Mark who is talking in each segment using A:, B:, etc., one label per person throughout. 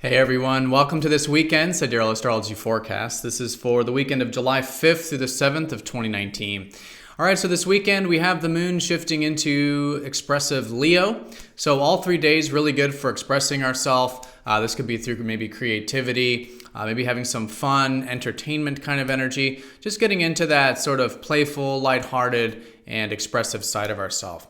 A: Hey everyone, welcome to this weekend Sidereal Astrology forecast. This is for the weekend of July 5th through the 7th of 2019. All right, so this weekend we have the moon shifting into expressive Leo. So all 3 days really good for expressing ourselves. This could be through maybe creativity, maybe having some fun, entertainment kind of energy, just getting into that sort of playful, lighthearted, and expressive side of ourselves.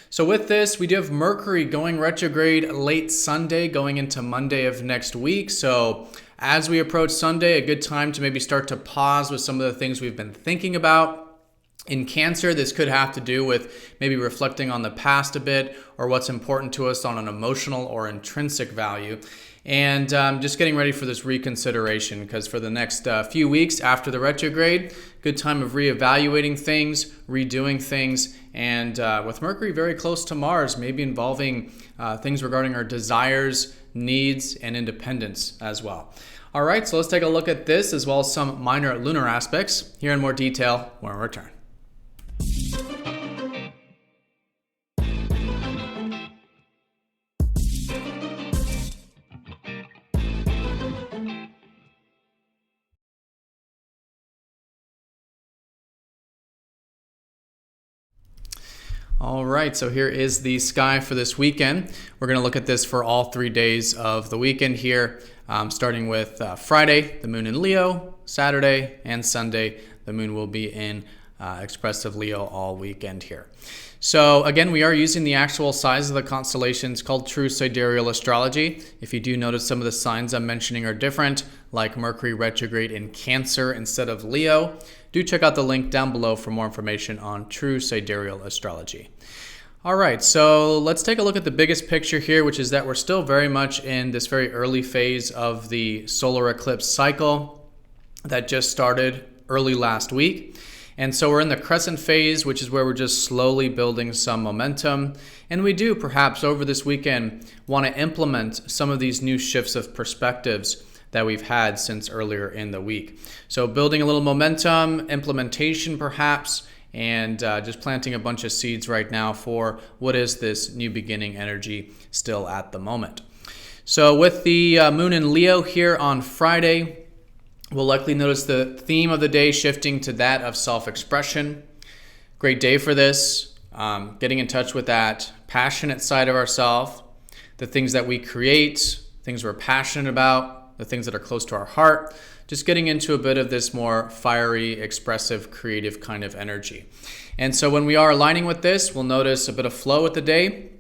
A: So with this, we do have Mercury going retrograde late Sunday, going into Monday of next week. So as we approach Sunday, a good time to maybe start to pause with some of the things we've been thinking about. In Cancer, this could have to do with maybe reflecting on the past a bit or what's important to us on an emotional or intrinsic value. And just getting ready for this reconsideration, because for the next few weeks after the retrograde, good time of reevaluating things, redoing things, and with Mercury very close to Mars, maybe involving things regarding our desires, needs, and independence as well. All right, so let's take a look at this as well as some minor lunar aspects here in more detail when we return. All right, so here is the sky for this weekend. We're going to look at this for all 3 days of the weekend here, starting with Friday, the moon in Leo, Saturday, and Sunday, the moon will be in expressive Leo all weekend here. So again, we are using the actual size of the constellations called true sidereal astrology. If you do notice some of the signs I'm mentioning are different, like Mercury retrograde in Cancer instead of Leo, do check out the link down below for more information on true sidereal astrology. All right, so let's take a look at the biggest picture here, which is that we're still very much in this very early phase of the solar eclipse cycle that just started early last week. And so we're in the crescent phase, which is where we're just slowly building some momentum. And we do perhaps over this weekend want to implement some of these new shifts of perspectives that we've had since earlier in the week. So building a little momentum, implementation perhaps, and just planting a bunch of seeds right now for what is this new beginning energy still at the moment. So with the moon in Leo here on Friday, we'll likely notice the theme of the day shifting to that of self-expression. Great day for this, getting in touch with that passionate side of ourselves, the things that we create, things we're passionate about, the things that are close to our heart, just getting into a bit of this more fiery, expressive, creative kind of energy. And so when we are aligning with this, we'll notice a bit of flow with the day.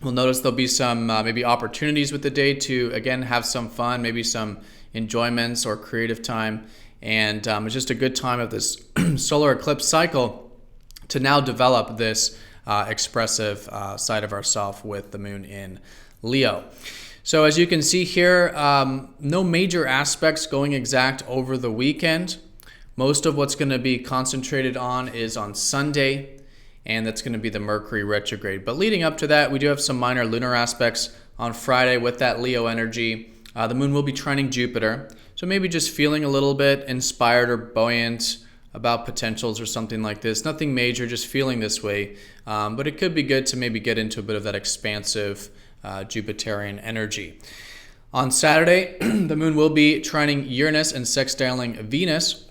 A: We'll notice there'll be some maybe opportunities with the day to, again, have some fun, maybe some enjoyments or creative time. And it's just a good time of this solar eclipse cycle to now develop this expressive side of ourself with the moon in Leo. So as you can see here, no major aspects going exact over the weekend. Most of what's going to be concentrated on is on Sunday, and that's going to be the Mercury retrograde. But leading up to that, we do have some minor lunar aspects on Friday with that Leo energy. The moon will be trining Jupiter, so maybe just feeling a little bit inspired or buoyant about potentials or something like this. Nothing major, just feeling this way. But it could be good to maybe get into a bit of that expansive Jupiterian energy. On Saturday, the moon will be trining Uranus and sextiling Venus.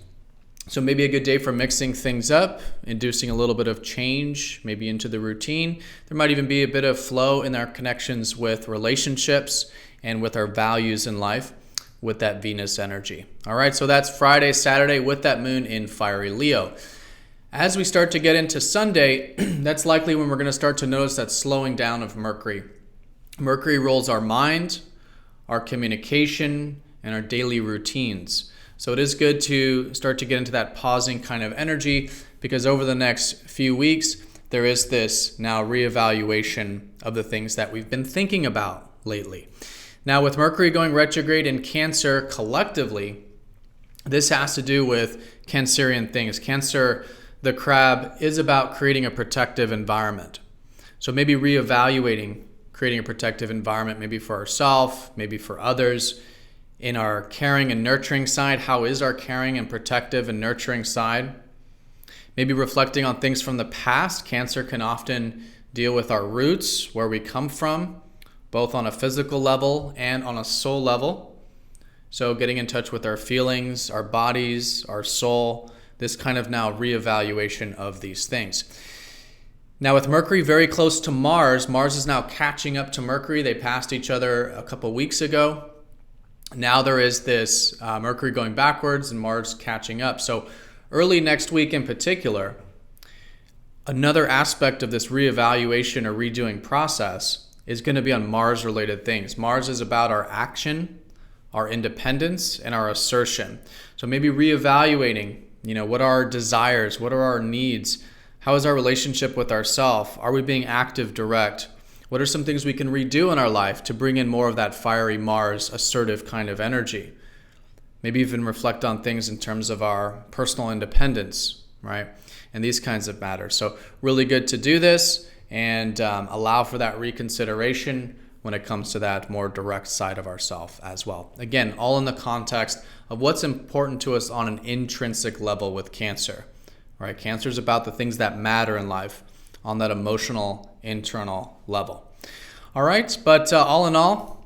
A: So maybe a good day for mixing things up, inducing a little bit of change, maybe into the routine. There might even be a bit of flow in our connections with relationships and with our values in life with that Venus energy. All right, so that's Friday, Saturday with that moon in fiery Leo. As we start to get into Sunday, that's likely when we're going to start to notice that slowing down of Mercury. Mercury rules our mind, our communication, and our daily routines. So it is good to start to get into that pausing kind of energy, because over the next few weeks, there is this now reevaluation of the things that we've been thinking about lately. Now with Mercury going retrograde in Cancer collectively, this has to do with Cancerian things. Cancer, the crab, is about creating a protective environment. So maybe reevaluating creating a protective environment, maybe for ourselves, maybe for others. In our caring and nurturing side, how is our caring and protective and nurturing side? Maybe reflecting on things from the past. Cancer can often deal with our roots, where we come from, both on a physical level and on a soul level. So getting in touch with our feelings, our bodies, our soul, this kind of now reevaluation of these things. Now with Mercury very close to Mars, Mars is now catching up to Mercury. They passed each other a couple weeks ago. Now there is this Mercury going backwards and Mars catching up. So early next week in particular, another aspect of this reevaluation or redoing process is going to be on Mars-related things. Mars is about our action, our independence, and our assertion. So maybe reevaluating, what are our desires? What are our needs? How is our relationship with ourselves? Are we being active, direct? What are some things we can redo in our life to bring in more of that fiery Mars, assertive kind of energy? Maybe even reflect on things in terms of our personal independence, right? And these kinds of matters. So really good to do this and allow for that reconsideration when it comes to that more direct side of ourself as well. Again, all in the context of what's important to us on an intrinsic level with Cancer, right? Cancer is about the things that matter in life on that emotional, internal level. All right, but all in all,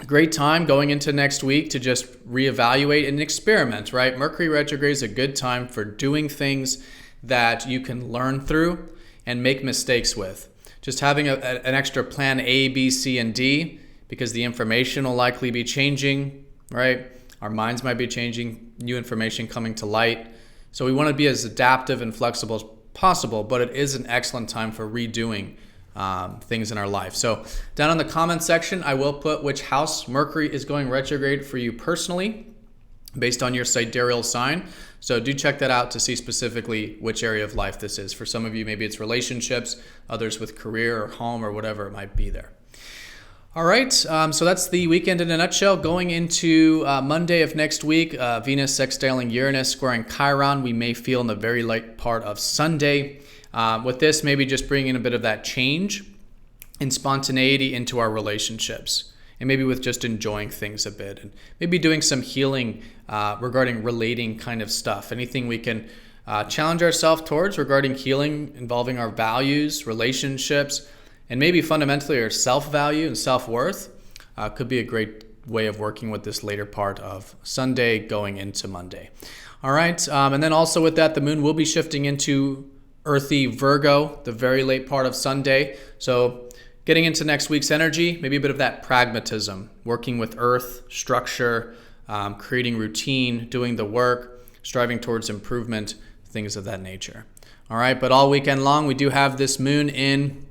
A: great time going into next week to just reevaluate and experiment, right? Mercury retrograde is a good time for doing things that you can learn through and make mistakes with. Just having an extra plan A, B, C, and D, because the information will likely be changing, right? Our minds might be changing, new information coming to light. So we want to be as adaptive and flexible as possible, but it is an excellent time for redoing things in our life. So down in the comment section, I will put which house Mercury is going retrograde for you personally based on your sidereal sign. So do check that out to see specifically which area of life this is. For some of you, maybe it's relationships, others with career or home or whatever it might be there. All right, so that's the weekend in a nutshell. Going into Monday of next week, Venus sextiling Uranus, squaring Chiron. We may feel in the very late part of Sunday. With this, maybe just bringing in a bit of that change and spontaneity into our relationships. And maybe with just enjoying things a bit. And maybe doing some healing regarding relating kind of stuff. Anything we can challenge ourselves towards regarding healing involving our values, relationships, and maybe fundamentally our self-value and self-worth could be a great way of working with this later part of Sunday going into Monday. All right, and then also with that, the moon will be shifting into earthy Virgo the very late part of Sunday. So getting into next week's energy, maybe a bit of that pragmatism, working with earth, structure, creating routine, doing the work, striving towards improvement, things of that nature. All right, but all weekend long, we do have this moon in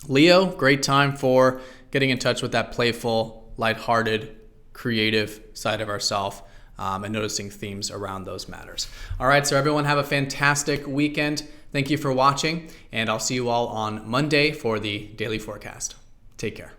A: Leo. Great time for getting in touch with that playful, lighthearted, creative side of ourselves and noticing themes around those matters. All right, so everyone have a fantastic weekend. Thank you for watching, and I'll see you all on Monday for the daily forecast. Take care.